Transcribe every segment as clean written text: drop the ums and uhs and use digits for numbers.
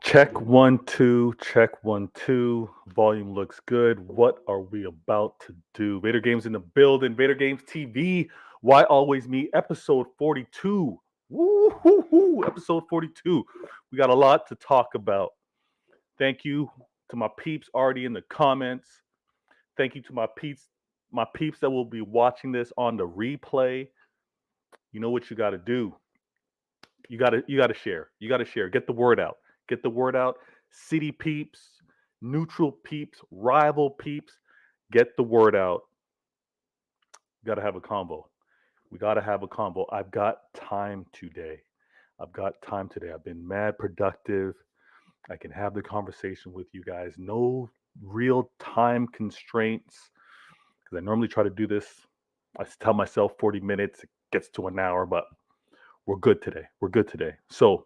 Check 1 2, check 1 2. Volume looks good. What are we about to do? Vader Games in the building. Vader Games TV. Why always me? Episode 42. Woo-hoo-hoo. Episode 42. We got a lot to talk about. Thank you to my peeps already in the comments. Thank you to my peeps that will be watching this on the replay. You know what you got to do. You got to share. You got to share. Get the word out. Get the word out. City peeps, neutral peeps, rival peeps, get the word out. Got to have a combo. We got to have a combo. I've got time today. I've been mad productive. I can have the conversation with you guys. No real time constraints because I normally try to do this. I tell myself 40 minutes, it gets to an hour, but we're good today. We're good today. So,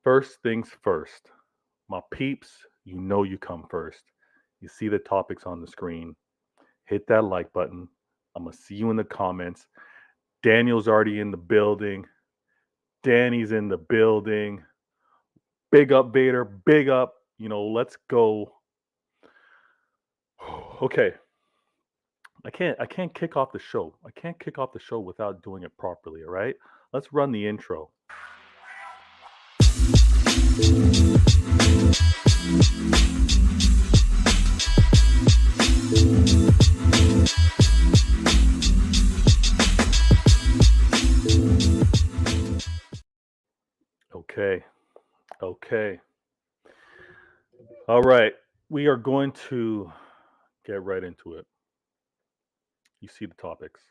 first things first, my peeps, you know you come first. You see the topics on the screen. Hit that like button. I'm going to see you in the comments. Daniel's already in the building. Danny's in the building. Big up, Vader. Big up. Let's go. Okay. I can't kick off the show. I can't kick off the show without doing it properly, all right? Let's run the intro. Okay. All right. We are going to get right into it. You see the topics.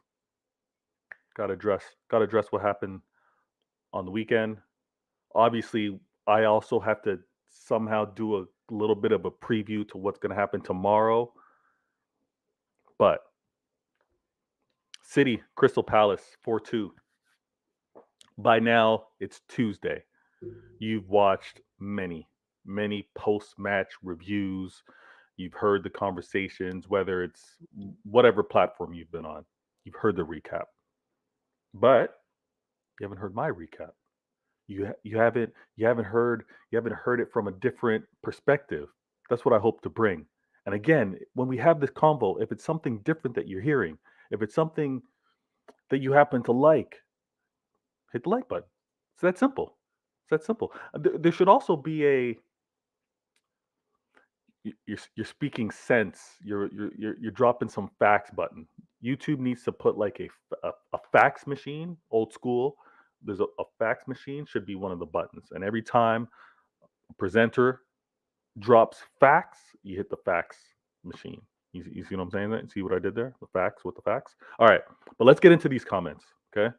Got to address what happened on the weekend. Obviously, I also have to somehow do a little bit of a preview to what's going to happen tomorrow. But City, Crystal Palace, 4-2. By now, it's Tuesday. You've watched many post-match reviews. You've heard the conversations, whether it's whatever platform you've been on. You've heard the recap. But you haven't heard my recap. You haven't heard it from a different perspective. That's what I hope to bring. And again, when we have this combo, if it's something different that you're hearing, if it's something that you happen to like, hit the like button. It's that simple. There should also be you're speaking sense. You're dropping some facts button. YouTube needs to put like a fax machine, old school. There's a fax machine should be one of the buttons, and every time a presenter drops facts, you hit the fax machine. You see what I'm saying? That see what I did there? The facts with the facts. All right, but let's get into these comments. Okay,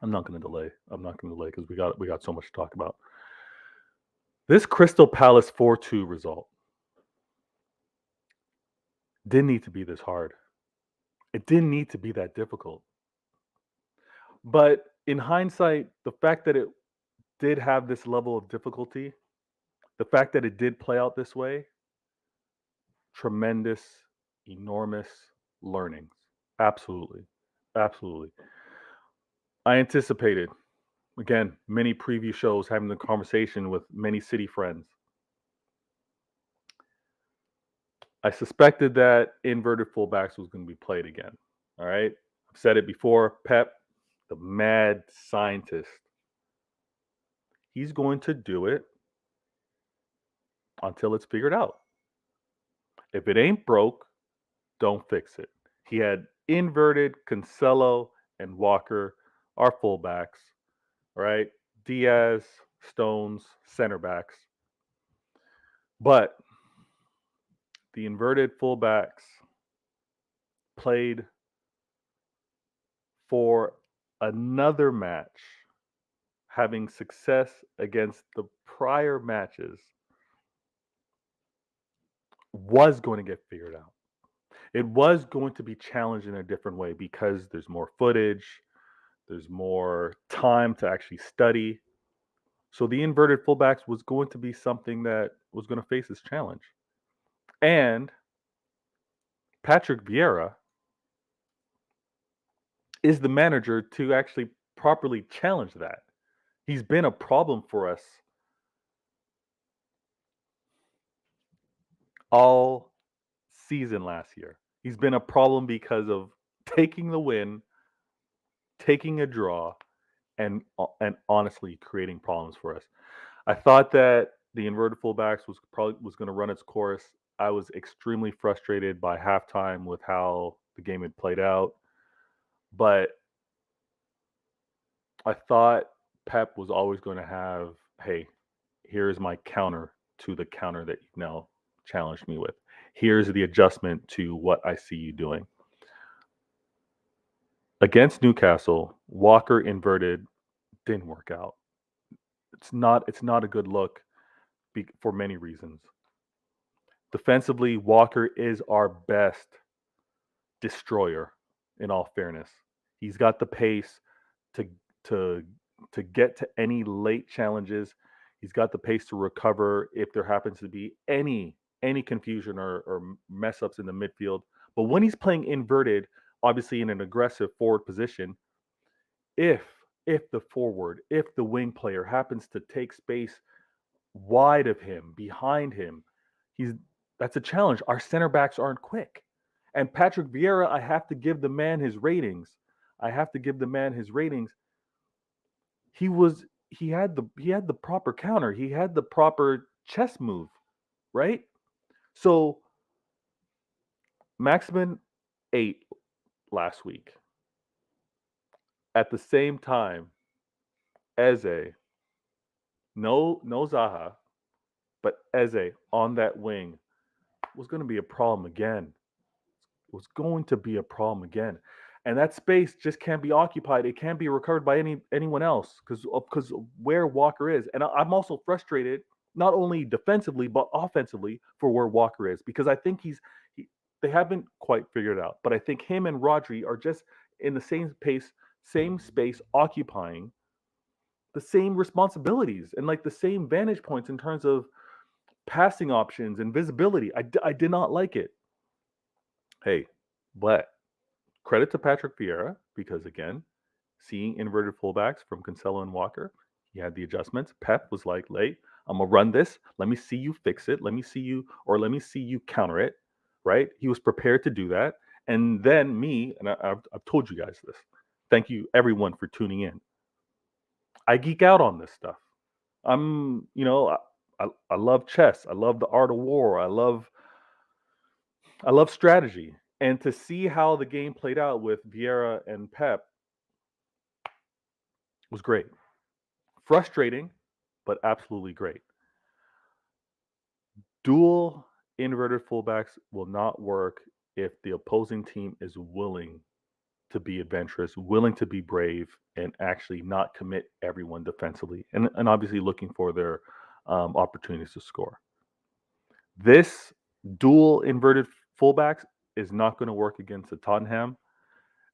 I'm not going to delay because we got so much to talk about. This Crystal Palace 4-2 result didn't need to be this hard. It didn't need to be that difficult. But in hindsight, the fact that it did have this level of difficulty, the fact that it did play out this way, tremendous, enormous learnings. Absolutely. I anticipated, again, many preview shows having the conversation with many City friends. I suspected that inverted fullbacks was going to be played again. All right. I've said it before. Pep, the mad scientist, he's going to do it until it's figured out. If it ain't broke, don't fix it. He had inverted Cancelo and Walker, our fullbacks, right? Diaz, Stones, center backs. But the inverted fullbacks played for another match, having success against the prior matches, was going to get figured out. It was going to be challenged in a different way because there's more footage, there's more time to actually study. So the inverted fullbacks was going to be something that was going to face this challenge. And Patrick Vieira is the manager to actually properly challenge that. He's been a problem for us all season last year. He's been a problem because of taking the win, taking a draw, and honestly creating problems for us. I thought that the inverted fullbacks was going to run its course. I was extremely frustrated by halftime with how the game had played out, but I thought Pep was always going to have, hey, here's my counter to the counter that you've now challenged me with. Here's the adjustment to what I see you doing. Against Newcastle, Walker inverted didn't work out. It's not a good look for many reasons. Defensively, Walker is our best destroyer in all fairness. He's got the pace to to to get to any late challenges. He's got the pace to recover if there happens to be any confusion or mess ups in the midfield. But when he's playing inverted, obviously in an aggressive forward position, if if the wing player happens to take space wide of him, behind him, he's that's a challenge. Our center backs aren't quick. And Patrick Vieira, I have to give the man his ratings. I have to give the man his ratings. He had the proper counter. He had the proper chess move, right? So Maximin 8 last week. At the same time, Eze, no Zaha, but Eze on that wing was going to be a problem again. Was going to be a problem again. And that space just can't be occupied. It can't be recovered by anyone else because where Walker is. And I'm also frustrated not only defensively but offensively for where Walker is because I think they haven't quite figured it out. But I think him and Rodri are just in the same pace, same space, occupying the same responsibilities and like the same vantage points in terms of passing options and visibility. I did not like it. Hey, but credit to Patrick Vieira because again, seeing inverted fullbacks from Cancelo and Walker, he had the adjustments. Pep was like, "Late, I'm gonna run this. Let me see you fix it. Let me see you counter it." Right? He was prepared to do that. And then me, and I've told you guys this. Thank you everyone for tuning in. I geek out on this stuff. I love chess. I love the art of war. I love strategy. And to see how the game played out with Vieira and Pep was great. Frustrating, but absolutely great. Dual inverted fullbacks will not work if the opposing team is willing to be adventurous, willing to be brave, and actually not commit everyone defensively, and obviously looking for their opportunities to score. This dual inverted fullbacks is not going to work against the Tottenham.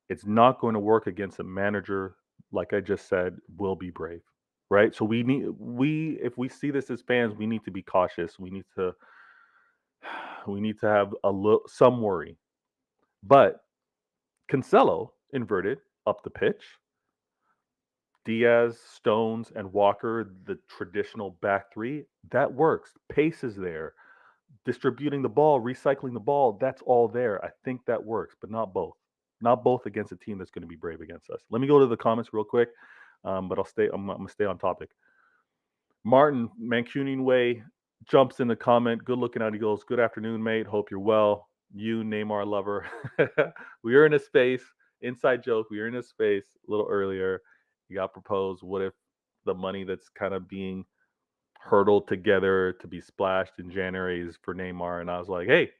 It's not going to work against a manager, like I just said, will be brave, right? So if we see this as fans, we need to be cautious. We need to have some worry. But Cancelo inverted up the pitch. Diaz, Stones, and Walker, the traditional back three, that works. Pace is there. Distributing the ball, recycling the ball, that's all there. I think that works, but not both. Not both against a team that's going to be brave against us. Let me go to the comments real quick, but I'm gonna stay on topic. Martin Mancunian Way jumps in the comment. Good looking out. He goes, "Good afternoon, mate. Hope you're well. You, Neymar lover." We were in a space. Inside joke. We were in a space a little earlier. He got proposed. What if the money that's kind of being hurdled together to be splashed in January is for Neymar? And I was like, hey,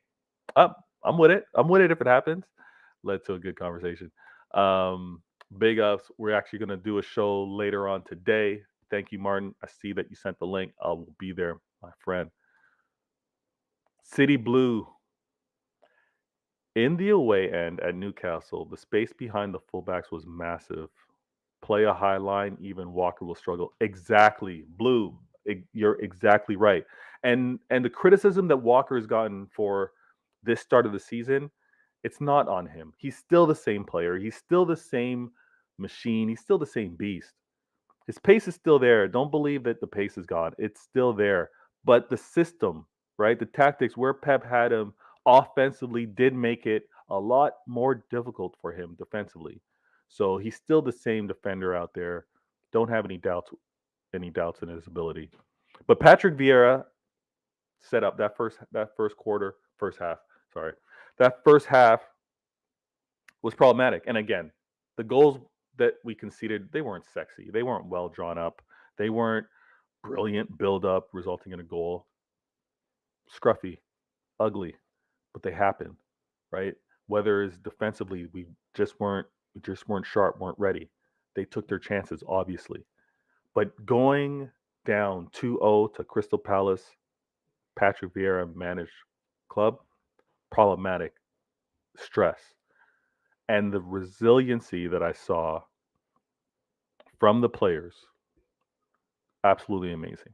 I'm with it. I'm with it if it happens. Led to a good conversation. Big ups. We're actually going to do a show later on today. Thank you, Martin. I see that you sent the link. I will be there, my friend. City Blue. In the away end at Newcastle, the space behind the fullbacks was massive. Play a high line, even Walker will struggle. Exactly. Blue. You're exactly right. And the criticism that Walker has gotten for this start of the season, it's not on him. He's still the same player. He's still the same machine. He's still the same beast. His pace is still there. Don't believe that the pace is gone. It's still there. But the system right? The tactics where Pep had him offensively did make it a lot more difficult for him defensively. So he's still the same defender out there. Don't have any doubts in his ability. But Patrick Vieira set up that first quarter, first half. Sorry, that first half was problematic. And again, the goals that we conceded, they weren't sexy. They weren't well drawn up. They weren't brilliant build up resulting in a goal. Scruffy, ugly, but they happened, right? Whether it's defensively, we just weren't sharp, weren't ready. They took their chances, obviously. But going down 2-0 to Crystal Palace, Patrick Vieira managed club, problematic, stress. And the resiliency that I saw from the players, absolutely amazing.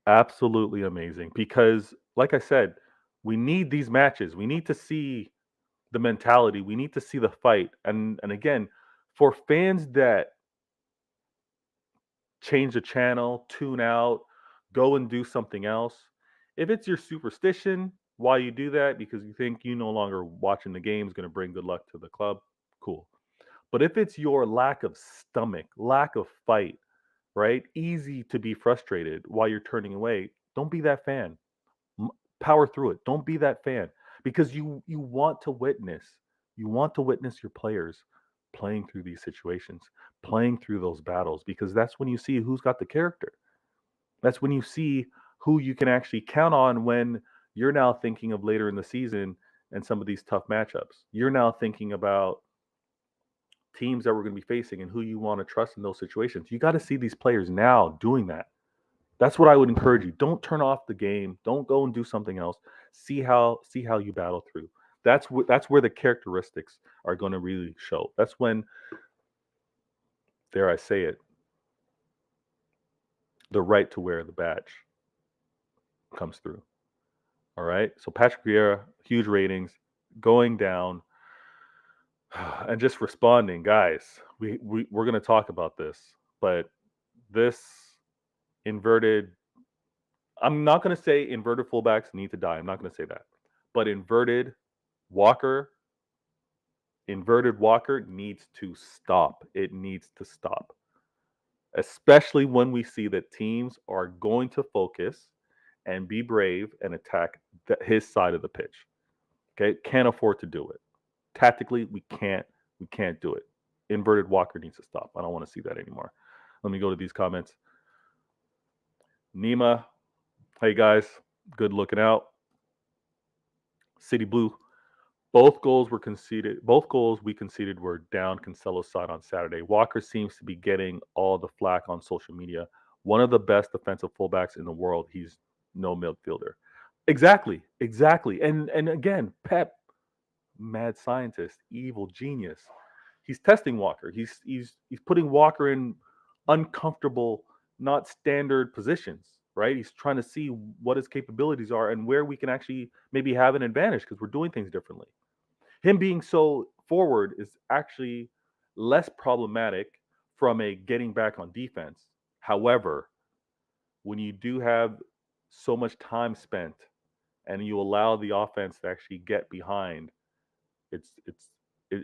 Absolutely amazing. Because, like I said, we need these matches. We need to see the mentality. We need to see the fight. And again, for fans that change the channel, tune out, go and do something else. If it's your superstition, why you do that because you think you no longer watching the game is going to bring good luck to the club, cool. But if it's your lack of stomach, lack of fight, right? Easy to be frustrated while you're turning away. Don't be that fan. M- Power through it. Don't be that fan because you want to witness your players playing through these situations, playing through those battles because that's when you see who's got the character. That's when you see who you can actually count on when you're now thinking of later in the season and some of these tough matchups. You're now thinking about teams that we're going to be facing and who you want to trust in those situations. You got to see these players now doing that. That's what I would encourage you. Don't turn off the game. Don't go and do something else. See how you battle through. That's where the characteristics are going to really show. That's when, dare I say it, the right to wear the badge comes through. All right. So Patrick Vieira, huge ratings, going down, and just responding, guys. We're going to talk about this, but this inverted. I'm not going to say inverted fullbacks need to die. I'm not going to say that, but Walker, inverted Walker needs to stop. It needs to stop, especially when we see that teams are going to focus and be brave and attack his side of the pitch. Okay, can't afford to do it. Tactically, we can't do it. Inverted Walker needs to stop. I don't want to see that anymore. Let me go to these comments. Nima, hey guys, good looking out. City Blue, Both goals we conceded were down Cancelo's side on Saturday. Walker seems to be getting all the flack on social media. One of the best defensive fullbacks in the world. He's no midfielder. Exactly, exactly. And again, Pep, mad scientist, evil genius. He's testing Walker. He's putting Walker in uncomfortable, not standard positions. Right? He's trying to see what his capabilities are and where we can actually maybe have an advantage because we're doing things differently. Him being so forward is actually less problematic from a getting back on defense. However, when you do have so much time spent and you allow the offense to actually get behind, it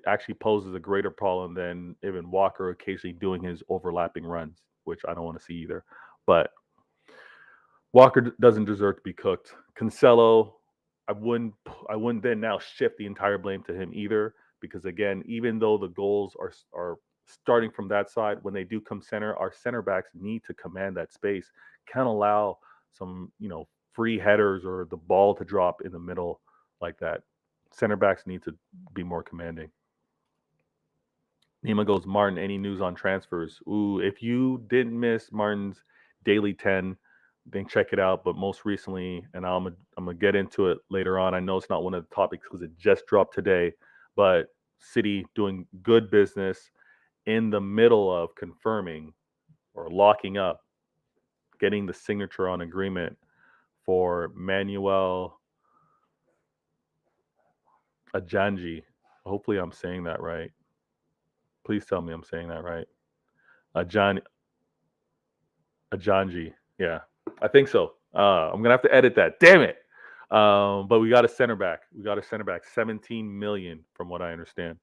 actually poses a greater problem than even Walker occasionally doing his overlapping runs, which I don't want to see either. But Walker doesn't deserve to be cooked. Cancelo, I wouldn't then now shift the entire blame to him either, because again, even though the goals are starting from that side, when they do come center, our center backs need to command that space. Can't allow some free headers or the ball to drop in the middle like that. Center backs need to be more commanding. Nima goes, Martin, any news on transfers? Ooh, if you didn't miss Martin's Daily 10, then check it out. But most recently, and I'm gonna get into it later on. I know it's not one of the topics because it just dropped today, but City doing good business in the middle of confirming or locking up, getting the signature on agreement for Manuel Akanji. Hopefully, I'm saying that right. Please tell me I'm saying that right. Ajan Ajanji. Yeah, I think so. I'm gonna have to edit that. Damn it. But we got a center back. 17 million, from what I understand.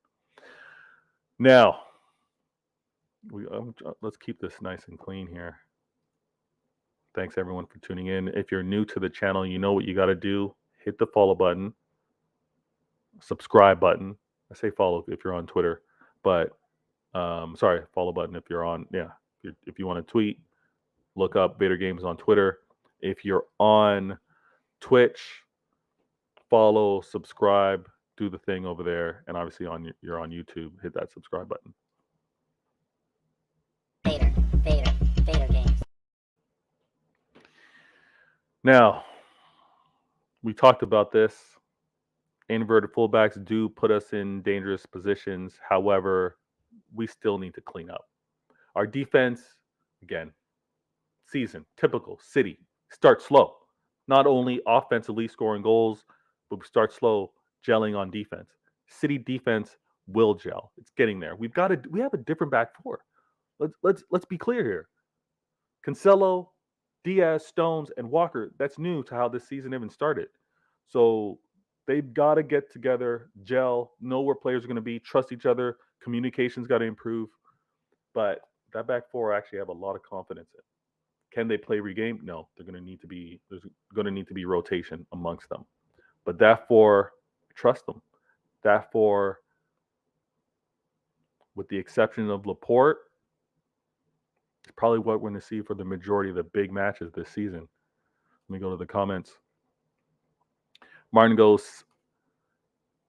Now, let's keep this nice and clean here. Thanks everyone for tuning in. If you're new to the channel, you know what you got to do. Hit the follow button, subscribe button. I say follow if you're on Twitter, but sorry, follow button if you're on. Yeah, if you want to tweet, look up Vader Games on Twitter. If you're on Twitch, follow, subscribe, do the thing over there, and obviously you're on YouTube, hit that subscribe button. Vader Games. Now, we talked about this. Inverted fullbacks do put us in dangerous positions. However, we still need to clean up. Our defense, again, season, typical, City, start slow. Not only offensively scoring goals, but we start slow, gelling on defense. City defense will gel. It's getting there. We have a different back four. Let's be clear here. Cancelo, Diaz, Stones, and Walker, that's new to how this season even started. So they've got to get together, gel, know where players are going to be, trust each other. Communication's got to improve. But that back four I actually have a lot of confidence in. Can they play regame? No, there's going to need to be rotation amongst them. But that four, trust them. That four, with the exception of Laporte, is probably what we're going to see for the majority of the big matches this season. Let me go to the comments. Martin goes,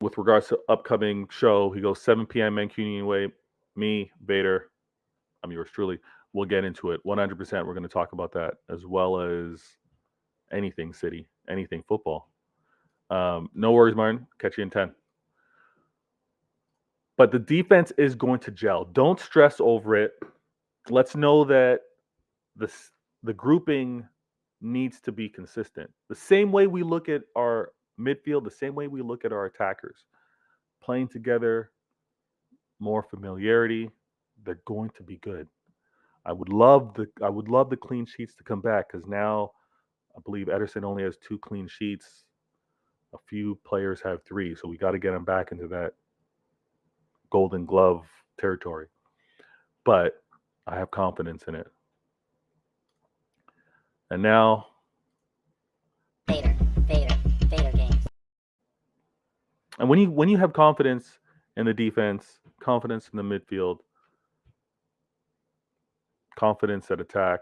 with regards to upcoming show, he goes 7 p.m. Mancunian way. Me, Vader, I'm yours truly. We'll get into it. 100%. We're going to talk about that, as well as anything City, anything football. No worries, Martin. Catch you in 10. But the defense is going to gel. Don't stress over it. Let's know that the grouping needs to be consistent. The same way we look at our midfield, the same way we look at our attackers. Playing together, more familiarity, they're going to be good. I would love the clean sheets to come back, because now I believe Ederson only has 2 clean sheets. A few players have 3, so we got to get them back into that Golden Glove territory. But I have confidence in it. And now, Vader Games. And when you have confidence in the defense, confidence in the midfield, confidence at attack,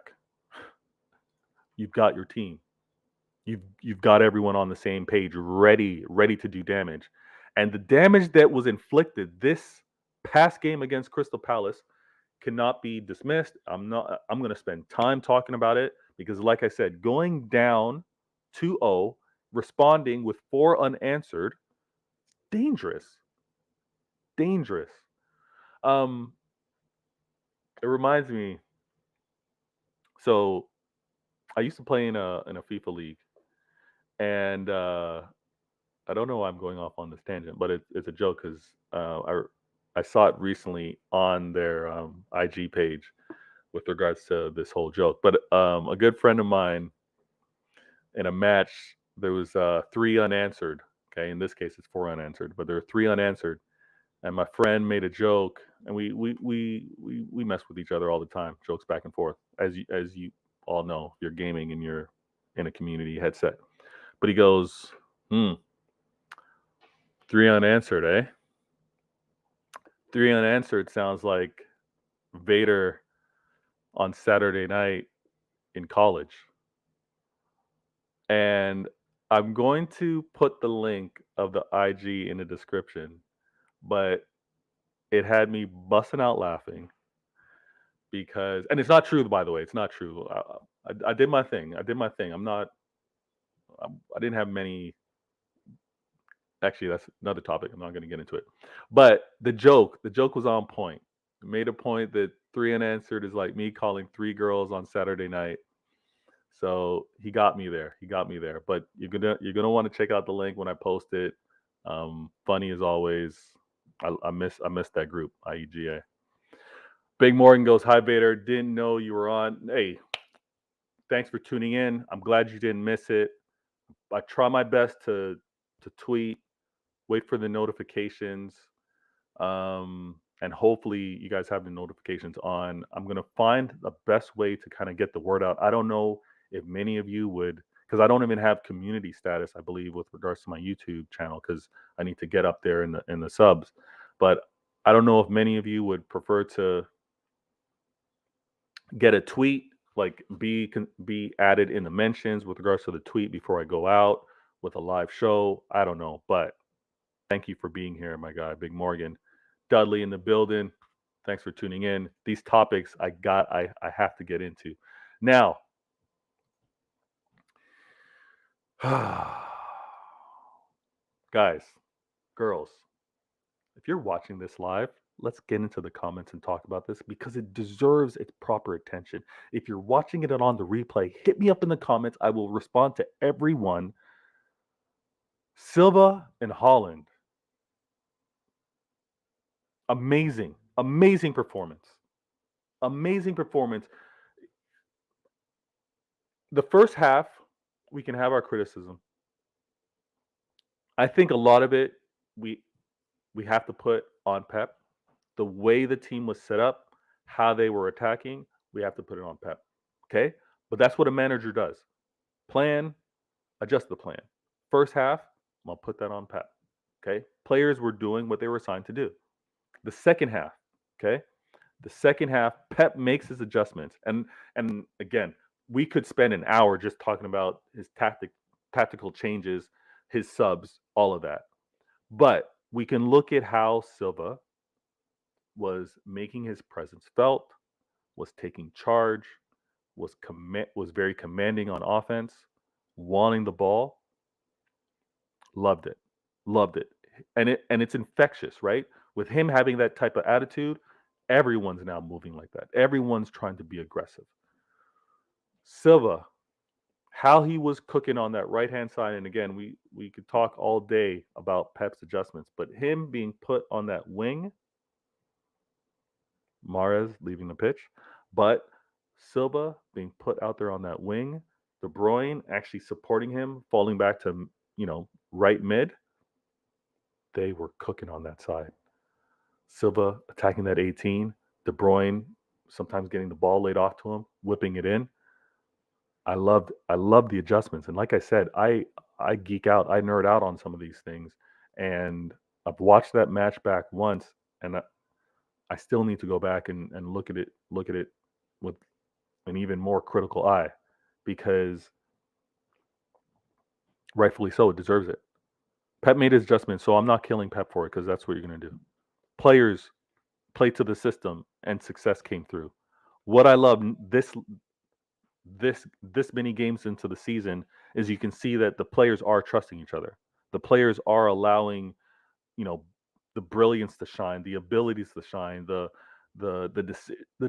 you've got your team. You've got everyone on the same page, ready to do damage. And the damage that was inflicted this past game against Crystal Palace cannot be dismissed. I'm going to spend time talking about it, because, like I said, going down 2-0, responding with 4 unanswered, dangerous. It reminds me. So I used to play in a FIFA league, and I don't know why I'm going off on this tangent, but it's a joke, because I saw it recently on their IG page with regards to this whole joke. But a good friend of mine, in a match, there was 3 unanswered. Okay, in this case it's 4 unanswered, but there were 3 unanswered, and my friend made a joke, and we mess with each other all the time, jokes back and forth, as you all know, if you're gaming and you're in a community headset. But he goes, 3 unanswered, eh? 3 unanswered sounds like Vader on Saturday night in college. And I'm going to put the link of the IG in the description, but it had me busting out laughing, because, and it's not true, by the way, it's not true. I did my thing. I didn't have many. Actually, that's another topic. I'm not going to get into it. But the joke was on point. It made a point that 3 unanswered is like me calling 3 girls on Saturday night. So he got me there. But you're gonna want to check out the link when I post it. Funny as always. I miss that group, IEGA. Big Morgan goes, "Hi Vader, didn't know you were on." Hey, Thanks for tuning in. I'm glad you didn't miss it. I try my best to tweet, wait for the notifications, and hopefully you guys have the notifications on. I'm gonna find the best way to kind of get the word out. I don't know if many of you would, because I don't even have community status, I believe, with regards to my YouTube channel, because I need to get up there in the subs. But I don't know if many of you would prefer to get a tweet, like be added in the mentions with regards to the tweet before I go out with a live show. I don't know, but thank you for being here, my guy, Big Morgan. Dudley in the building. Thanks for tuning in. These topics I have to get into. Now, guys, girls, if you're watching this live, let's get into the comments and talk about this because it deserves its proper attention. If you're watching it on the replay, hit me up in the comments. I will respond to everyone. Silva and Haaland. Amazing. Amazing performance. Amazing performance. The first half, we can have our criticism. I think a lot of it we we have to put on Pep. The way the team was set up, how they were attacking, we have to put it on Pep. Okay? But that's what a manager does. Plan, adjust the plan. First half, I'm gonna put that on Pep. Okay? Players were doing what they were assigned to do. The second half, okay? The second half, Pep makes his adjustments. And again, we could spend an hour just talking about his tactical changes, his subs, all of that. But we can look at how Silva was making his presence felt, was taking charge, was very commanding on offense, wanting the ball. Loved it. Loved it. And it's infectious, right? With him having that type of attitude, everyone's now moving like that. Everyone's trying to be aggressive. Silva, how he was cooking on that right hand side, and again, we could talk all day about Pep's adjustments, but him being put on that wing, Mahrez leaving the pitch, but Silva being put out there on that wing, De Bruyne actually supporting him, falling back to right mid. They were cooking on that side. Silva attacking that 18, De Bruyne sometimes getting the ball laid off to him, whipping it in. I loved the adjustments, and like I said, I geek out, I nerd out on some of these things, and I've watched that match back once, and I still need to go back and look at it with an even more critical eye, because rightfully so, it deserves it. Pep made his adjustments, so I'm not killing Pep for it because that's what you're going to do. Players play to the system, and success came through. What I love this many games into the season is you can see that the players are trusting each other. The players are allowing, you know, the brilliance to shine, the abilities to shine, the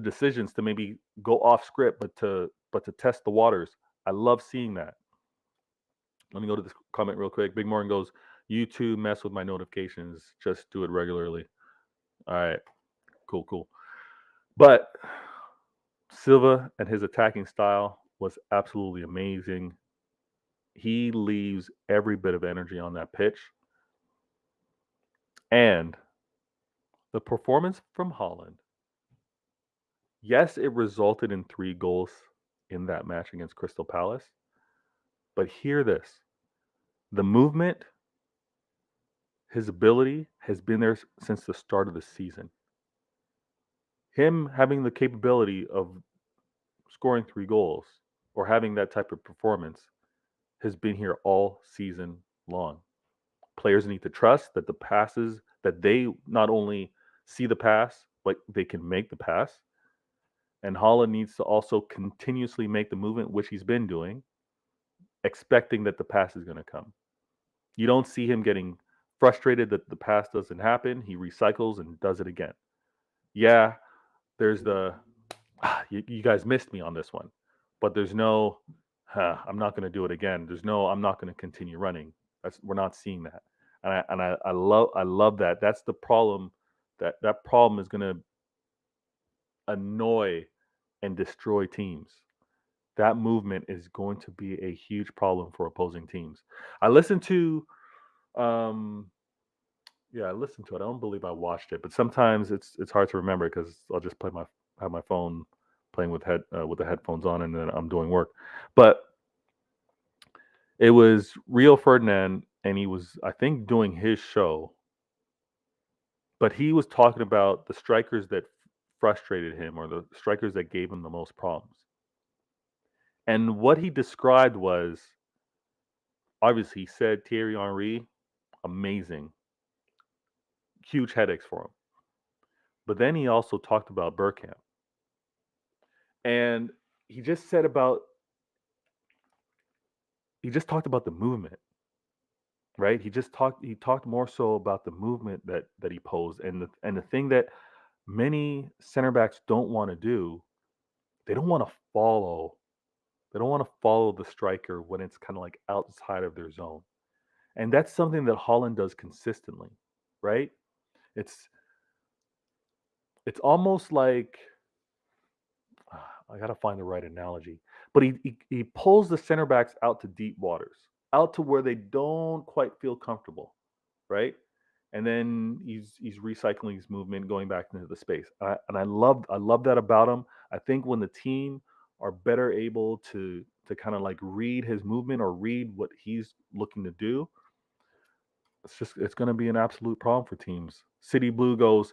decisions to maybe go off script, but to test the waters. I love seeing that. Let me go to this comment real quick. Big Morgan goes, "You two mess with my notifications. Just do it regularly." All right, cool. But Silva and his attacking style was absolutely amazing. He leaves every bit of energy on that pitch. And the performance from Haaland, yes, it resulted in 3 goals in that match against Crystal Palace. But hear this, the movement, his ability has been there since the start of the season. Him having the capability of scoring 3 goals or having that type of performance has been here all season long. Players need to trust that the passes that they not only see the pass, but they can make the pass. And Haaland needs to also continuously make the movement, which he's been doing, expecting that the pass is going to come. You don't see him getting frustrated that the pass doesn't happen. He recycles and does it again. Yeah, there's you guys missed me on this one, but there's no, I'm not going to do it again. There's no, I'm not going to continue running. We're not seeing that, and I love that. That's the problem. That problem is going to annoy and destroy teams. that movement is going to be a huge problem for opposing teams. I listened to um yeah, I listened to it. I don't believe I watched it, but sometimes it's hard to remember because I'll just have my phone playing with the headphones on, and then I'm doing work. But it was Rio Ferdinand, and he was, I think, doing his show, but he was talking about the strikers that frustrated him, or the strikers that gave him the most problems. And what he described was, obviously, he said Thierry Henry, amazing, huge headaches for him. But then he also talked about Bergkamp, and he just said about he just talked about the movement, right? He talked more so about the movement that he posed, and the thing that many center backs don't want to do, they don't want to follow they don't want to follow the striker when it's kind of like outside of their zone. And that's something that Holland does consistently, right? It's it's almost like I gotta find the right analogy, but he pulls the center backs out to deep waters, out to where they don't quite feel comfortable, right? And then he's recycling his movement, going back into the space. And I love that about him. I think when the team are better able to kind of like read his movement or read what he's looking to do, it's going to be an absolute problem for teams. City Blue goes,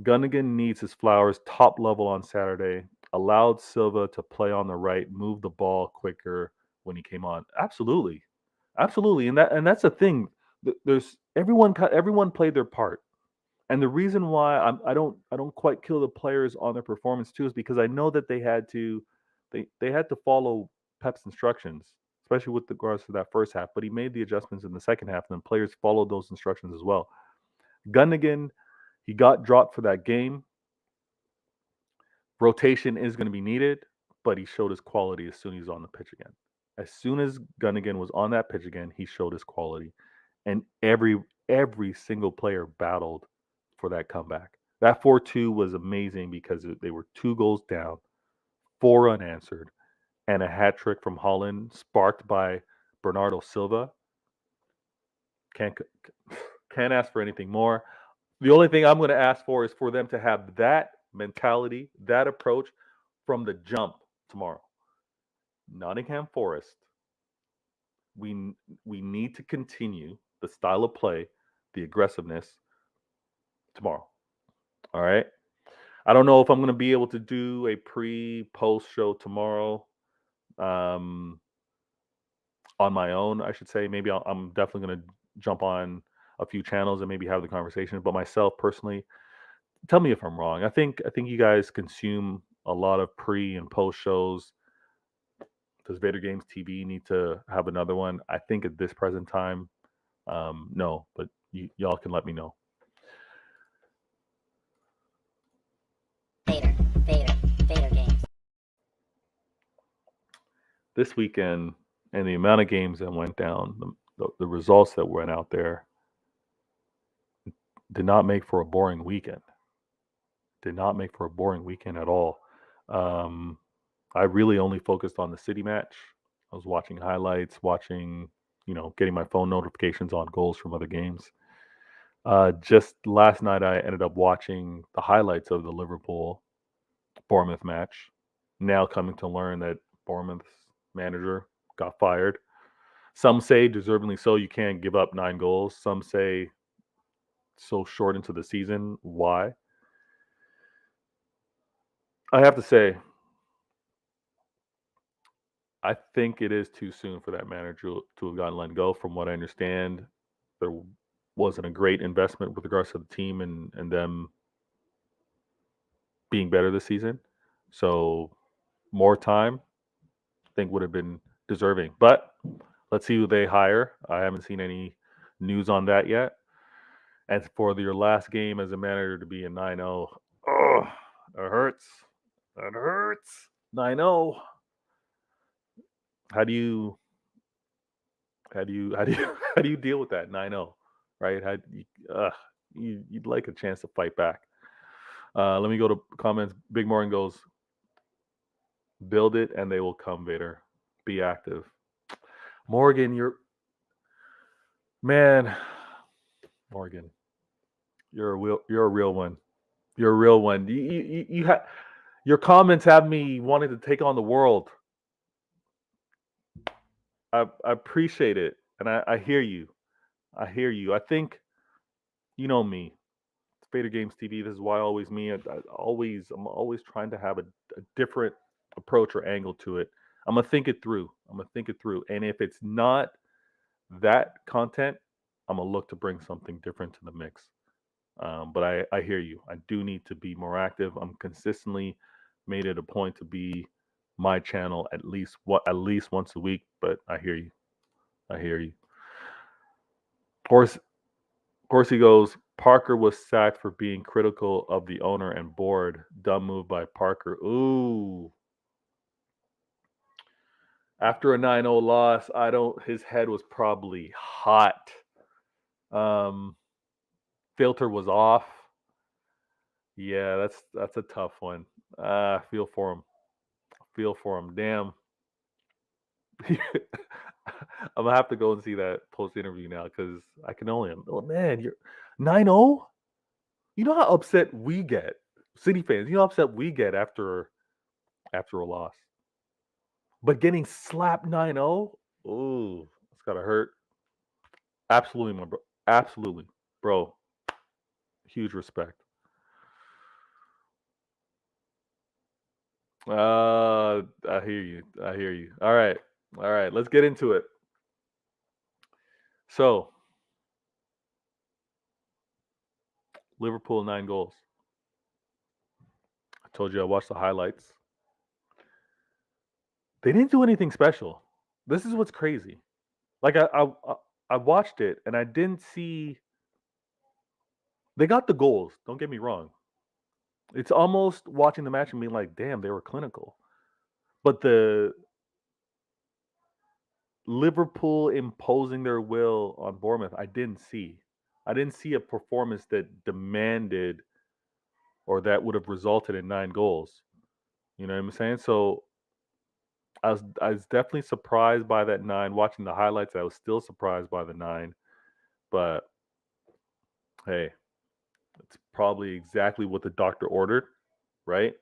Gunnigan needs his flowers top level on Saturday. Allowed Silva to play on the right, move the ball quicker when he came on. Absolutely, absolutely, and that's the thing. There's everyone played their part, and the reason why I don't quite kill the players on their performance too is because I know that they had to follow Pep's instructions, especially with regards to that first half. But he made the adjustments in the second half, and the players followed those instructions as well. Gunnigan, he got dropped for that game. Rotation is going to be needed, but he showed his quality as soon as he's on the pitch again. As soon as Gunnigan was on that pitch again, he showed his quality, and every single player battled for that comeback. That 4-2 was amazing because they were 2 goals down, 4 unanswered, and a hat trick from Haaland sparked by Bernardo Silva. Can't can't ask for anything more. The only thing I'm going to ask for is for them to have that mentality, that approach from the jump tomorrow. Nottingham Forest, we we need to continue the style of play, the aggressiveness tomorrow. All right. I don't know if I'm going to be able to do a pre-post show tomorrow um, on my own. I should say maybe I'm definitely going to jump on a few channels and maybe have the conversation. But myself personally, tell me if I'm wrong. I think you guys consume a lot of pre and post shows. Does Vader Games TV need to have another one? I think at this present time, no. But y'all can let me know. Vader, Vader, Vader games. This weekend and the amount of games that went down, the results that went out there did not make for a boring weekend. Did not make for a boring weekend at all. Um, I really only focused on the City match. I was watching highlights, watching, getting my phone notifications on goals from other games. Just last night, I ended up watching the highlights of the Liverpool Bournemouth match. Now coming to learn that Bournemouth's manager got fired. Some say deservingly so. You can't give up 9 goals. Some say so short into the season. Why? I have to say, I think it is too soon for that manager to have gotten let go. From what I understand, there wasn't a great investment with regards to the team and them being better this season. So more time, I think, would have been deserving. But let's see who they hire. I haven't seen any news on that yet. And for your last game as a manager to be a 9-0, oh, that hurts. That hurts. 9-0. How do you how do you deal with that 9-0? Right? You'd like a chance to fight back. Let me go to comments. Big Morgan goes, Build it and they will come, Vader. Be active. Morgan, man, Morgan, you're a real one. You're a real one. Your comments have me wanting to take on the world. I appreciate it, and I hear you. I hear you. I think you know me. It's Vader Games TV. This is why always me. I'm always trying to have a different approach or angle to it. I'm gonna think it through. And if it's not that content, I'm gonna look to bring something different to the mix. But I hear you. I do need to be more active. I'm consistently made it a point to be my channel at least once a week. But I hear you. I hear you. Horsey goes, Parker was sacked for being critical of the owner and board. Dumb move by Parker. Ooh. After a 9-0 loss, his head was probably hot. Filter was off. Yeah, that's a tough one. Feel for him. Damn. I'm gonna have to go and see that post interview now because I can only. Oh man, you're 9-0. You know how upset we get, City fans. You know how upset we get after a loss. But getting slapped 9-0, ooh, it's gotta hurt. Absolutely, my bro. Absolutely, bro. Huge respect. I hear you. All right. Let's get into it. So, Liverpool 9 goals. I told you I watched the highlights. They didn't do anything special. This is what's crazy. Like I watched it and I didn't see. They got the goals. Don't get me wrong. It's almost watching the match and being like, damn, they were clinical. But the Liverpool imposing their will on Bournemouth, I didn't see. I didn't see a performance that demanded or that would have resulted in 9 goals. You know what I'm saying? So I was definitely surprised by that 9. Watching the highlights, I was still surprised by the 9. But hey, it's probably exactly what the doctor ordered, right?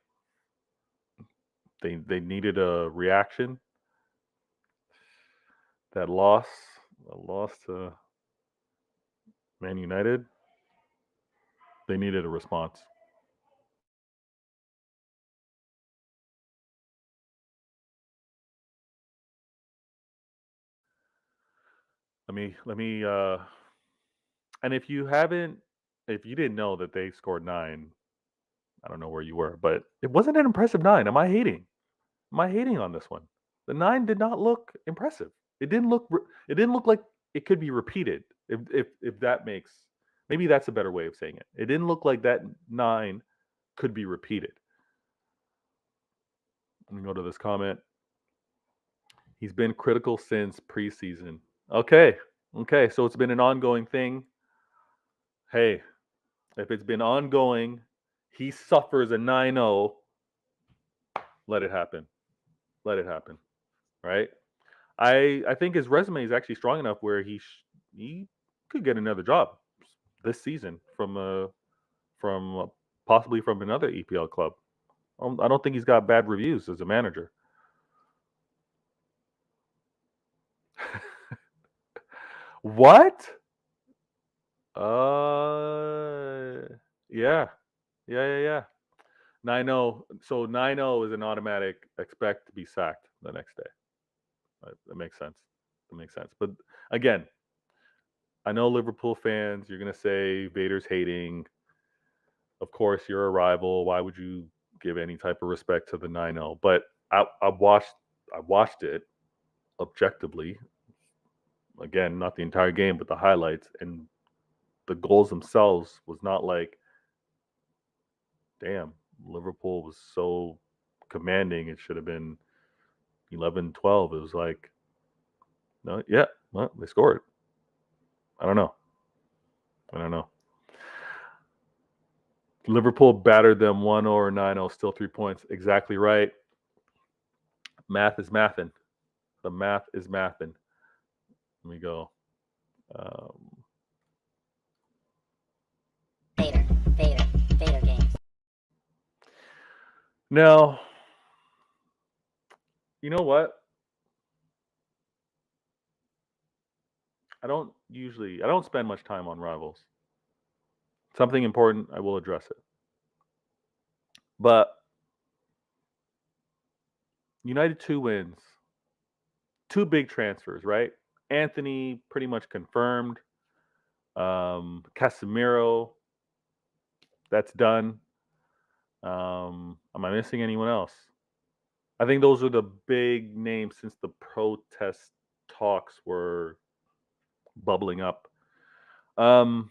They needed a reaction. That loss, to Man United, they needed a response. Let me and if you didn't know that they scored 9, I don't know where you were, but it wasn't an impressive 9. Am I hating? Am I hating on this one? The 9 did not look impressive. It didn't look like it could be repeated. If that makes, maybe that's a better way of saying it. It didn't look like that 9 could be repeated. Let me go to this comment. He's been critical since preseason. Okay. So it's been an ongoing thing. Hey, if it's been ongoing, he suffers a 9-0. Let it happen. Right? I think his resume is actually strong enough where he could get another job this season from possibly from another EPL club. I don't think he's got bad reviews as a manager. What? Yeah. 9-0. So 9-0 is an automatic expect to be sacked the next day. That makes sense. But again, I know Liverpool fans, you're going to say Vader's hating. Of course, you're a rival. Why would you give any type of respect to the 9-0? But I watched it objectively. Again, not the entire game, but the highlights, and the goals themselves was not like, damn, Liverpool was so commanding. It should have been 11-12. It was like, no, yeah, well, they scored. I don't know. Liverpool battered them 1-0 or 9-0, still 3 points. Exactly right. Math is mathin'. The math is mathin'. Let me go. Vader, Vader, Vader games. Now, you know what? I don't spend much time on rivals. Something important, I will address it. But United 2 wins, 2 big transfers, right? Anthony pretty much confirmed. Casemiro, that's done. Am I missing anyone else? I think those are the big names since the protest talks were bubbling up. And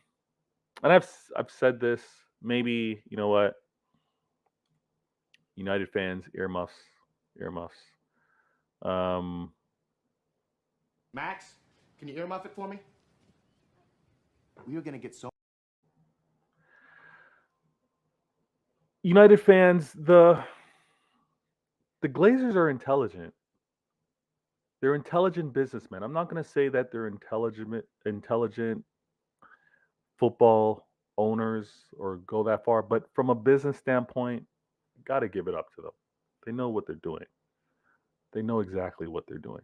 I've said this. Maybe you know what, United fans, earmuffs, earmuffs. Max, can you earmuff it for me? We are gonna get so. United fans, the Glazers are intelligent. They're intelligent businessmen. I'm not going to say that they're intelligent football owners or go that far, but from a business standpoint, got to give it up to them. They know what they're doing. They know exactly what they're doing.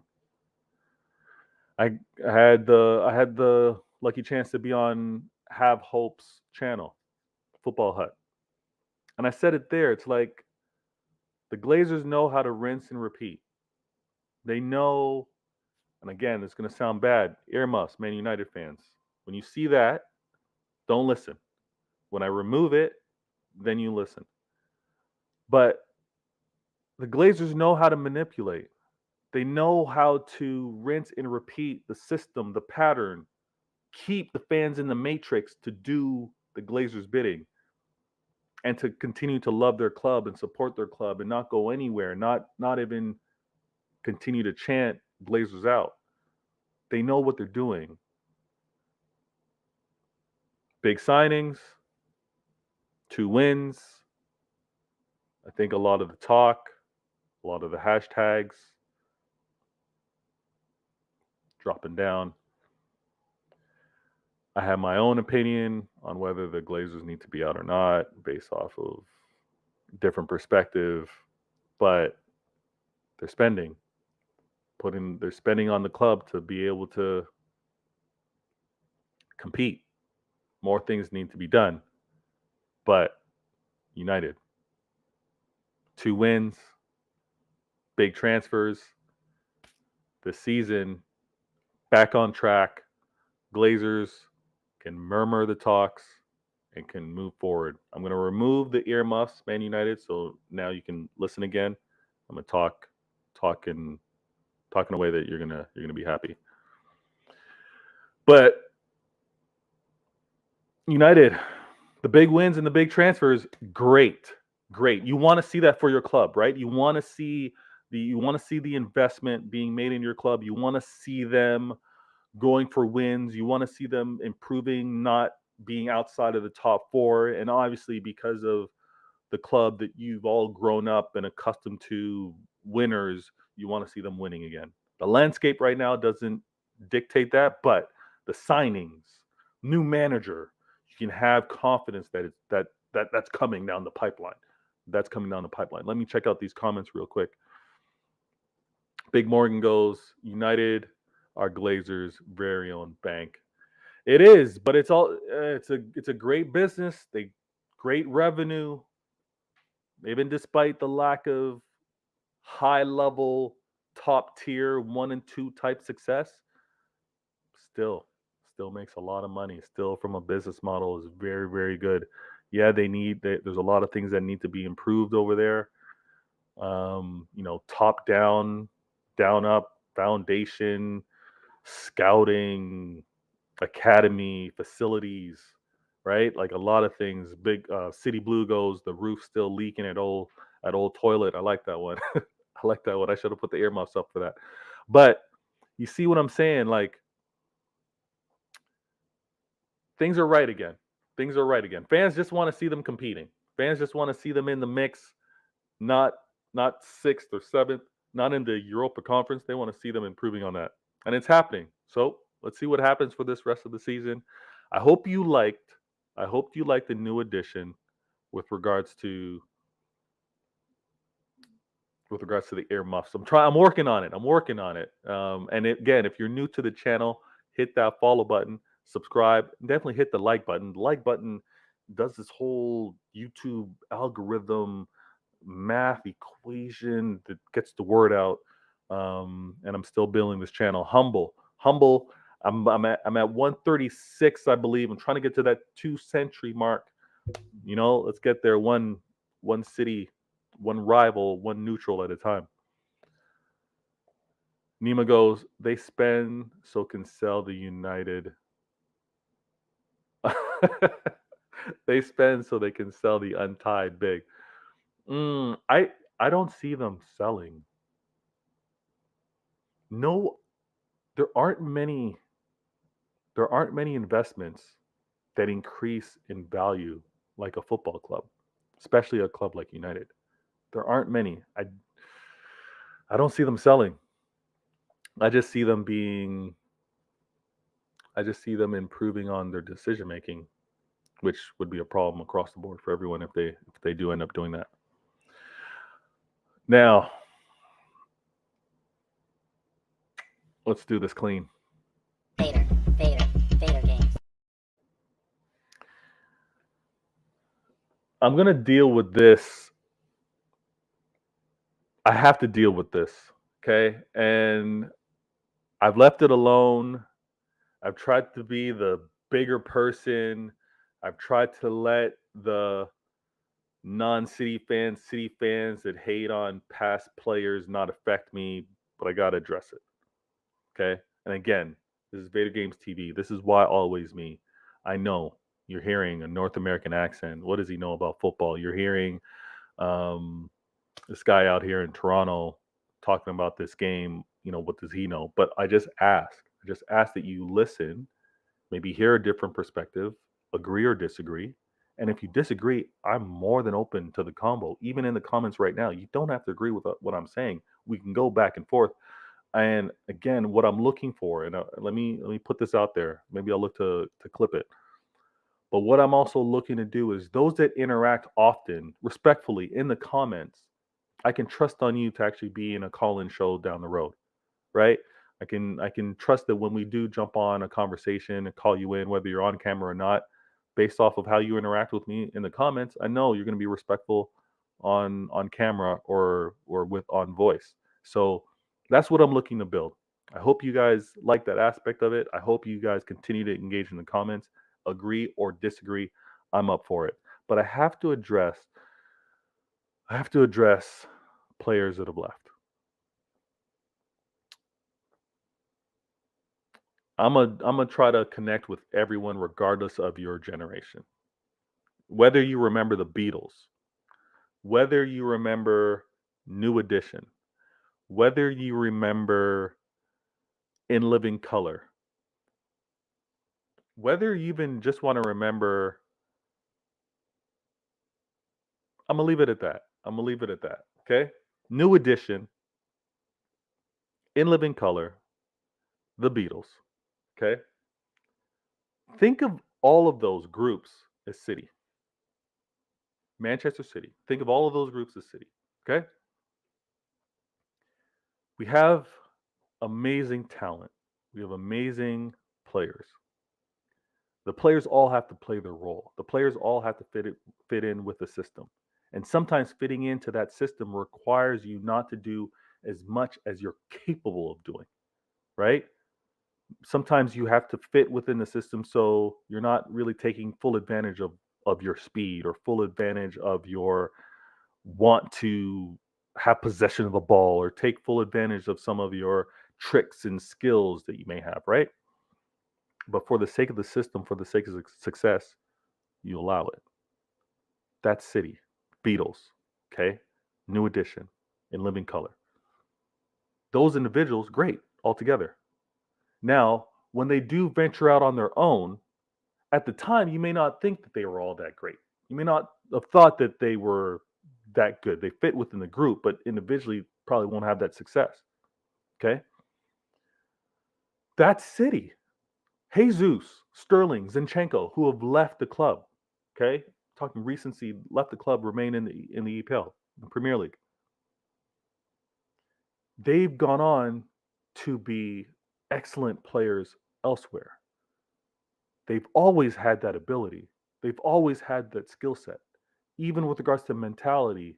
I had the lucky chance to be on Have Hope's channel, Football Hut, and I said it there. It's like the Glazers know how to rinse and repeat. They know, and again, it's going to sound bad. Earmuffs, Man United fans. When you see that, don't listen. When I remove it, then you listen. But the Glazers know how to manipulate. They know how to rinse and repeat the system, the pattern, keep the fans in the matrix to do the Glazers' bidding and to continue to love their club and support their club and not go anywhere, not even continue to chant Glazers out. They know what they're doing. Big signings, 2 wins. I think a lot of the talk, a lot of the hashtags dropping down. I have my own opinion on whether the Glazers need to be out or not based off of different perspective, but they're spending. They're spending on the club to be able to compete. More things need to be done. But United, 2 wins, big transfers. This season, back on track. Glazers can murmur the talks and can move forward. I'm going to remove the earmuffs, Man United, so now you can listen again. I'm going to talk in a way that you're gonna be happy. But United, the big wins and the big transfers, great. You want to see that for your club, right? You want to see the investment being made in your club. You want to see them going for wins. You want to see them improving, not being outside of the top 4. And obviously, because of the club that you've all grown up and accustomed to, winners, you want to see them winning again. The landscape right now doesn't dictate that, but the signings, new manager, you can have confidence that that's coming down the pipeline. That's coming down the pipeline. Let me check out these comments real quick. Big Morgan goes, United are Glazers' very own bank. It is, but it's a great business. Great revenue. Even despite the lack of high level, top tier 1 and 2 type success, still makes a lot of money. Still, from a business model, is very, very good. Yeah, there's a lot of things that need to be improved over there. Top down, down up, foundation, scouting, academy, facilities, right? Like a lot of things. Big City Blue goes, the roof still leaking at old toilet. I like that one. I like that one. I should have put the earmuffs up for that. But you see what I'm saying? Like, things are right again. Fans just want to see them competing. Fans just want to see them in the mix, not 6th or 7th. not in the Europa Conference. They want to see them improving on that, and it's happening. So let's see what happens for this rest of the season. I hope you liked. I hope you liked the new addition with regards to the ear muffs. I'm working on it. I'm working on it. Again, if you're new to the channel, hit that follow button, subscribe, and definitely hit the like button. The like button does this whole YouTube algorithm math equation that gets the word out. And I'm still building this channel. Humble. I'm at 136, I believe. I'm trying to get to that 2 century mark. Let's get there one city, one rival, one neutral at a time. Nima goes, they spend so can sell the United. They spend so they can sell the untied big. I don't see them selling. No, there aren't many investments that increase in value like a football club, especially a club like United. There aren't many. I don't see them selling. I just see them improving on their decision making, which would be a problem across the board for everyone if they do end up doing that. Now, let's do this clean. Vader games. I'm going to deal with this. I have to deal with this, okay? And I've left it alone. I've tried to be the bigger person. I've tried to let the non-city fans that hate on past players not affect me, but I got to address it, okay? And again, this is Vader Games TV. This is why always me. I know you're hearing a North American accent. What does he know about football? You're hearing this guy out here in Toronto talking about this game. What does he know? But I just ask that you listen, maybe hear a different perspective, agree or disagree. And if you disagree, I'm more than open to the combo. Even in the comments right now, you don't have to agree with what I'm saying. We can go back and forth. And again, what I'm looking for, and let me put this out there. Maybe I'll look to clip it. But what I'm also looking to do is those that interact often, respectfully, in the comments, I can trust on you to actually be in a call-in show down the road, right? I can trust that when we do jump on a conversation and call you in, whether you're on camera or not, based off of how you interact with me in the comments, I know you're going to be respectful on camera or with on voice. So that's what I'm looking to build. I hope you guys like that aspect of it. I hope you guys continue to engage in the comments, agree or disagree. I'm up for it. But I have to address players that have left. I'm gonna try to connect with everyone regardless of your generation. Whether you remember the Beatles, whether you remember New Edition, whether you remember In Living Color, whether you even just want to remember, I'm gonna leave it at that. Okay? New Edition, In Living Color, the Beatles. Okay? Think of all of those groups as city. Manchester City. Think of all of those groups as city. Okay? We have amazing talent. We have amazing players. The players all have to play their role. The players all have to fit in with the system. And sometimes fitting into that system requires you not to do as much as you're capable of doing, right? Sometimes you have to fit within the system so you're not really taking full advantage of your speed or full advantage of your want to have possession of the ball or take full advantage of some of your tricks and skills that you may have, right? But for the sake of the system, for the sake of success, you allow it. That's City, Beatles, okay? New Edition, In Living Color. Those individuals, great, all together. Now, when they do venture out on their own, at the time, you may not think that they were all that great. You may not have thought that they were that good. They fit within the group, but individually, probably won't have that success. Okay. That's City. Jesus, Sterling, Zinchenko, who have left the club. Okay. Talking recency, left the club, remain in the EPL, the Premier League. They've gone on to be excellent players elsewhere. They've always had that ability. They've always had that skill set, even with regards to mentality,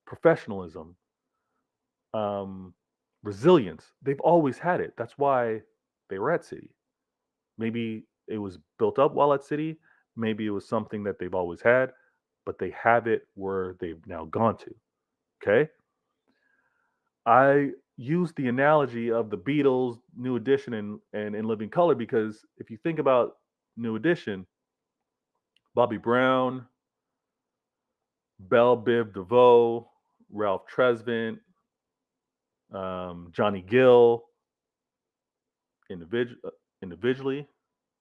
professionalism, resilience. They've always had it. That's why they were at City. Maybe it was built up while at City. Maybe it was something that they've always had, but they have it where they've now gone to. Okay. I use the analogy of the Beatles, New Edition, and In Living Color because if you think about New Edition, Bobby Brown, Belle Biv DeVoe, Ralph Tresvant, Johnny Gill, individually,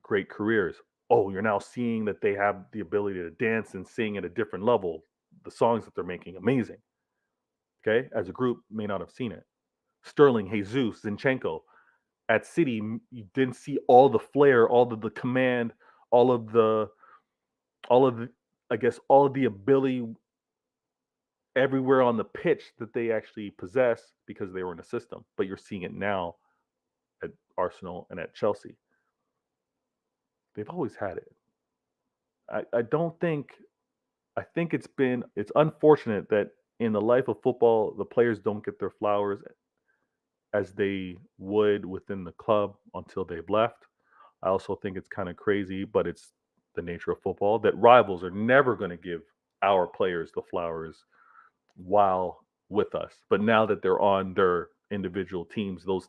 great careers. Oh, you're now seeing that they have the ability to dance and sing at a different level. The songs that they're making, amazing. Okay, as a group, may not have seen it. Sterling, Jesus, Zinchenko. At City, you didn't see all the flair, all of the command, all of the, I guess, all of the ability everywhere on the pitch that they actually possess because they were in a system. But you're seeing it now at Arsenal and at Chelsea. They've always had it. I don't think. I think it's unfortunate that in the life of football, the players don't get their flowers as they would within the club until they've left. I also think it's kind of crazy, but it's the nature of football that rivals are never going to give our players the flowers while with us. But now that they're on their individual teams, those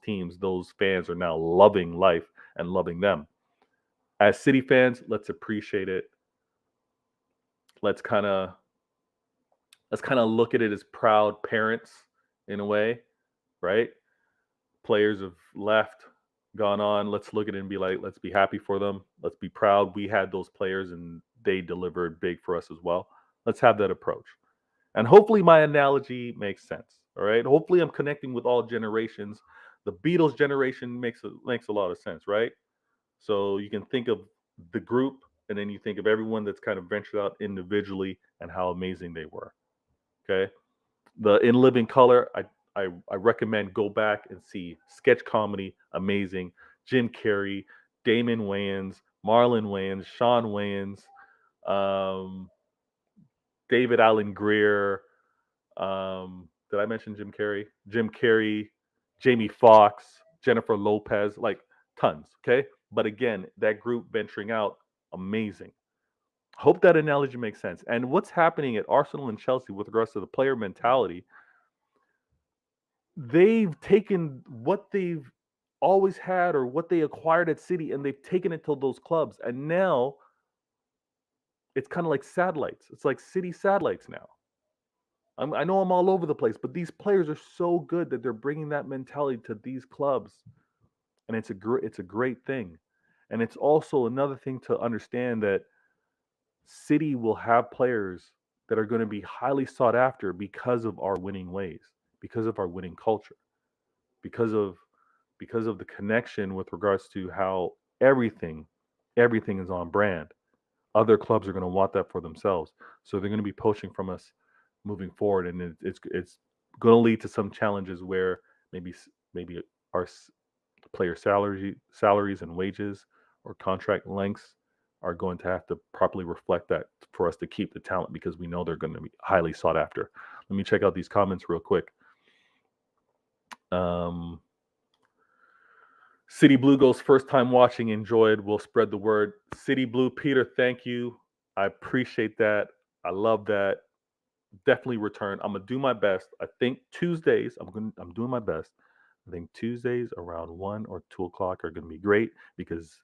fans are now loving life and loving them. As City fans, let's appreciate it. Let's kind of look at it as proud parents in a way, right? Players have left, gone on. Let's look at it and be like, let's be happy for them. Let's be proud. We had those players and they delivered big for us as well. Let's have that approach. And hopefully my analogy makes sense. All right. Hopefully I'm connecting with all generations. The Beatles generation makes a lot of sense, right? So you can think of the group and then you think of everyone that's kind of ventured out individually and how amazing they were. Okay. The In Living Color, I recommend go back and see sketch comedy, amazing. Jim Carrey, Damon Wayans, Marlon Wayans, Sean Wayans, um, David Allen Greer. Did I mention Jim Carrey? Jim Carrey, Jamie Foxx, Jennifer Lopez, like tons. Okay, but again, that group venturing out, amazing. Hope that analogy makes sense. And what's happening at Arsenal and Chelsea with regards to the player mentality, they've taken what they've always had or what they acquired at City and they've taken it to those clubs. And now it's kind of like satellites. It's like City satellites now. I know I'm all over the place, but these players are so good that they're bringing that mentality to these clubs, and it's a great thing. And it's also another thing to understand that City will have players that are going to be highly sought after because of our winning ways, because of our winning culture, because of the connection with regards to how everything is on brand. Other clubs are going to want that for themselves, so they're going to be poaching from us moving forward, and it's going to lead to some challenges where maybe our player salaries and wages or contract lengths are going to have to properly reflect that for us to keep the talent because we know they're going to be highly sought after. Let me check out these comments real quick. City Blue goes first time watching, enjoyed. We'll spread the word. City Blue, Peter, thank you. I appreciate that. I love that. Definitely return. I'm gonna do my best. I think Tuesdays. I'm doing my best. I think Tuesdays around 1 or 2 o'clock are gonna be great because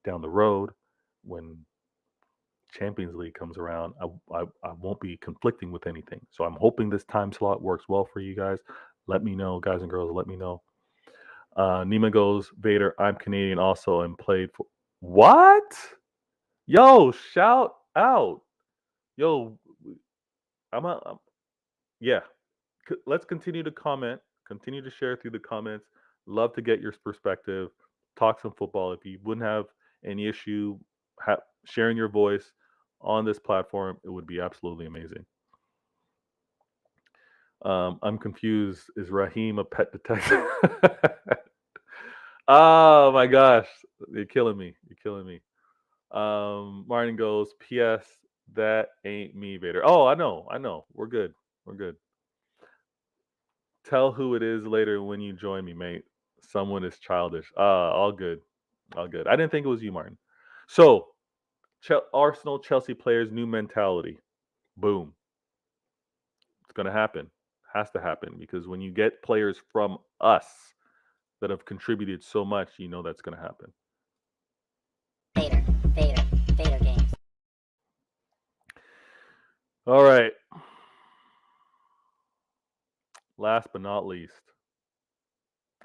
down the road, when Champions League comes around, I won't be conflicting with anything. So I'm hoping this time slot works well for you guys. Let me know, guys and girls. Let me know. Nima goes, Vader, I'm Canadian also and played for. What? Yo, shout out. Yo, I'm yeah. let's continue to comment, continue to share through the comments. Love to get your perspective. Talk some football. If you wouldn't have any issue sharing your voice on this platform, it would be absolutely amazing. I'm confused. Is Raheem a pet detective? Oh my gosh, you're killing me. You're killing me. Martin goes, P.S. That ain't me, Vader. Oh, I know. I know. We're good. We're good. Tell who it is later when you join me, mate. Someone is childish. All good. All good. I didn't think it was you, Martin. So, Arsenal, Chelsea players, new mentality. Boom. It's going to happen. Has to happen because when you get players from us that have contributed so much, you know that's going to happen. Vader, Vader, Vader games. All right. Last but not least,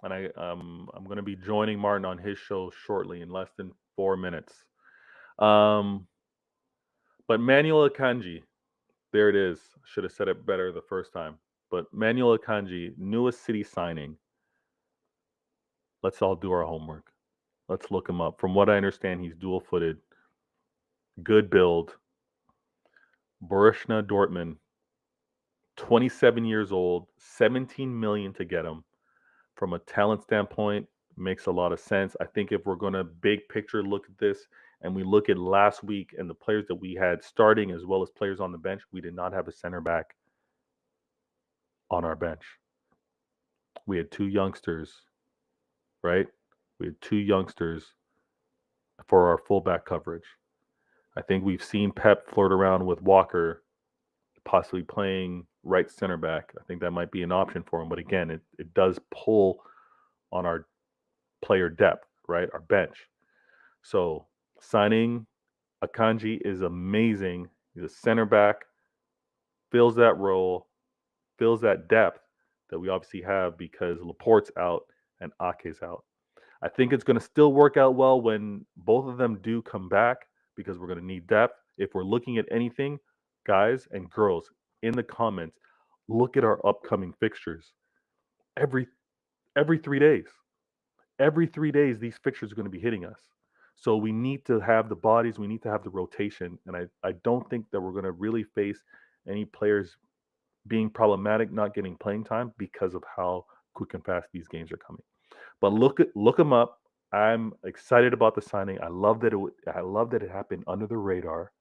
and I'm going to be joining Martin on his show shortly in less than 4 minutes. But Manuel Akanji, there it is. Should have said it better the first time. But Manuel Akanji, newest City signing. Let's all do our homework. Let's look him up. From what I understand, he's dual-footed, good build. Borussia Dortmund, 27 years old, 17 million to get him. From a talent standpoint, makes a lot of sense. I think if we're going to big picture look at this and we look at last week and the players that we had starting as well as players on the bench, we did not have a center back on our bench. We had two youngsters, right? We had two youngsters for our fullback coverage. I think we've seen Pep flirt around with Walker possibly playing right center back. I think that might be an option for him. But again, it does pull on our player depth, right? Our bench. So signing Akanji is amazing. He's a center back, fills that role, fills that depth that we obviously have because Laporte's out and Ake's out. I think it's going to still work out well when both of them do come back because we're going to need depth. If we're looking at anything, guys and girls, in the comments, look at our upcoming fixtures. Every 3 days. Every 3 days, these fixtures are going to be hitting us. So we need to have the bodies, we need to have the rotation. And I don't think that we're going to really face any players being problematic, not getting playing time because of how quick and fast these games are coming. But look them up. I'm excited about the signing. I love that it happened under the radar,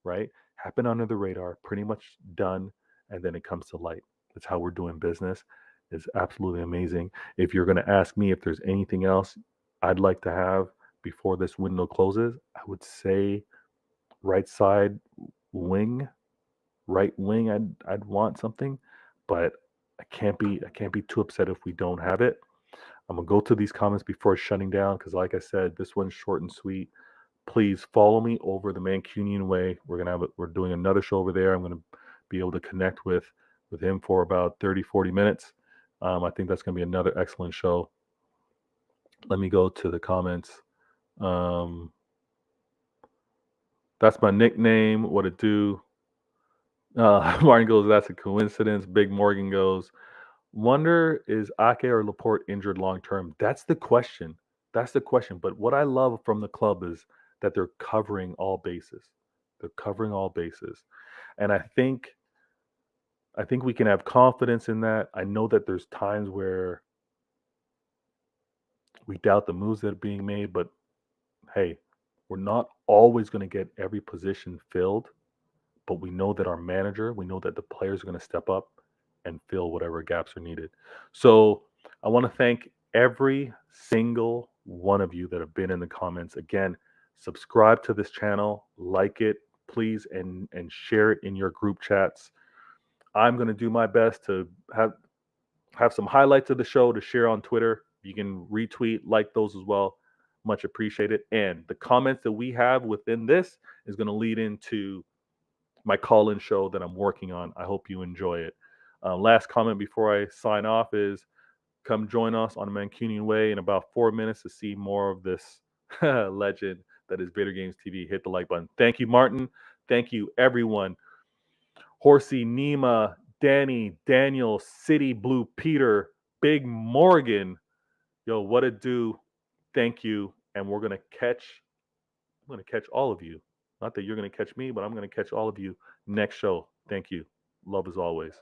right? Happened under the radar, pretty much done, and then it comes to light. That's how we're doing business. It's absolutely amazing. If you're going to ask me if there's anything else I'd like to have before this window closes, I would say right side wing, right wing. I'd want something, but I can't be too upset if we don't have it. I'm gonna go to these comments before shutting down because, like I said, this one's short and sweet. Please follow me over the Mancunian way. We're doing another show over there. I'm gonna be able to connect with him for about 30, 40 minutes. I think that's gonna be another excellent show. Let me go to the comments. That's my nickname. What it do? Martin goes, that's a coincidence. Big Morgan goes, wonder is Ake or Laporte injured long term? That's the question. That's the question. But what I love from the club is that they're covering all bases. They're covering all bases. And I think we can have confidence in that. I know that there's times where we doubt the moves that are being made, but hey, we're not always going to get every position filled. But we know that our manager, we know that the players are going to step up and fill whatever gaps are needed. So I want to thank every single one of you that have been in the comments. Again, subscribe to this channel, like it, please, and share it in your group chats. I'm going to do my best to have some highlights of the show to share on Twitter. You can retweet, like those as well. Much appreciated. And the comments that we have within this is going to lead into my call-in show that I'm working on. I hope you enjoy it. Last comment before I sign off is come join us on Mancunian Way in about 4 minutes to see more of this legend that is Vader Games TV. Hit the like button. Thank you, Martin. Thank you, everyone. Horsey, Nima, Danny, Daniel, City Blue, Peter, Big Morgan. Yo, what it do? Thank you. And I'm gonna catch all of you. Not that you're gonna catch me, but I'm gonna catch all of you next show. Thank you. Love as always.